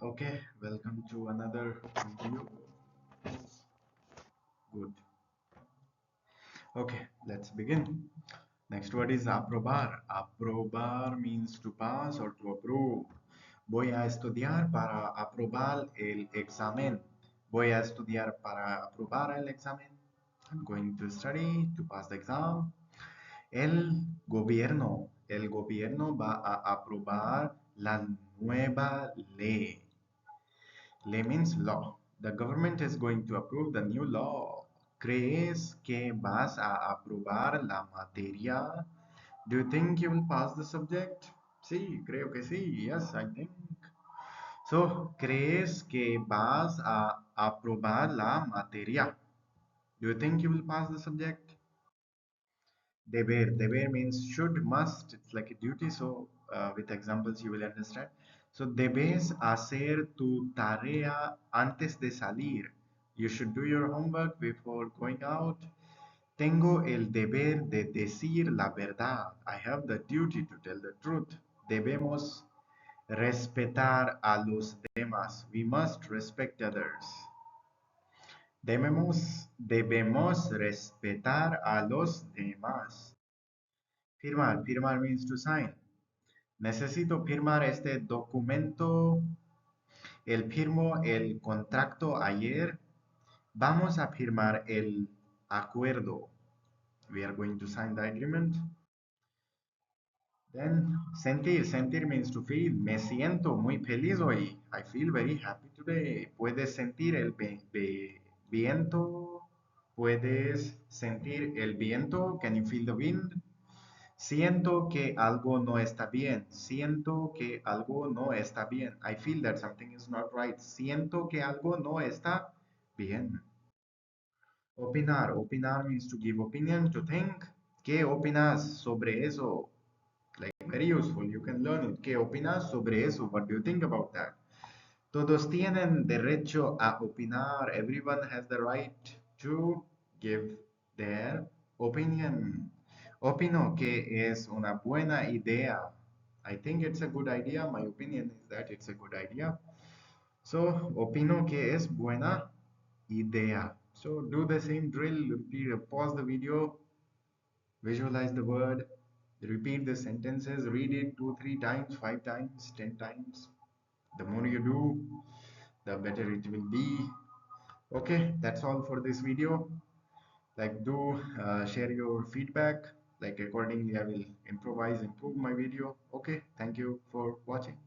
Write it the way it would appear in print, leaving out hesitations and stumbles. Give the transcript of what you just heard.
Okay, welcome to another video. Good. Okay, let's begin. Next word is aprobar. Aprobar means to pass or to approve. Voy a estudiar para aprobar el examen. Voy a estudiar para aprobar el examen. I'm going to study to pass the exam. El gobierno va a aprobar la nueva ley. Ley means law. The government is going to approve the new law. ¿Crees que vas a aprobar la materia? Do you think you will pass the subject? Sí, creo que sí. Yes, I think. So, ¿crees que vas a aprobar la materia? Do you think you will pass the subject? Deber means should, must. It's like a duty. So, with examples, you will understand. So, debes hacer tu tarea antes de salir. You should do your homework before going out. Tengo el deber de decir la verdad. I have the duty to tell the truth. Debemos respetar a los demás. We must respect others. Debemos respetar a los demás. Firmar means to sign. Necesito firmar este documento. El firmo el contrato ayer. Vamos a firmar el acuerdo. We are going to sign the agreement. Then sentir means to feel. Me siento muy feliz hoy. I feel very happy today. Puedes sentir el viento. Puedes sentir el viento. Can you feel the wind? Siento que algo no está bien. Siento que algo no está bien. I feel that something is not right. Siento que algo no está bien. Opinar means to give opinion, to think. ¿Qué opinas sobre eso? Like very useful. You can learn it. ¿Qué opinas sobre eso? What do you think about that? Todos tienen derecho a opinar. Everyone has the right to give their opinion. Opino que es una buena idea. I think it's a good idea. My opinion is that it's a good idea. So, opino que es buena idea. So, do the same drill. Repeat, pause the video, visualize the word, repeat the sentences, read it 2, 3 times, 5 times, 10 times. The more you do, the better it will be. Okay, that's all for this video. Like, do share your feedback. Like, accordingly I will improve my video. Okay, thank you for watching.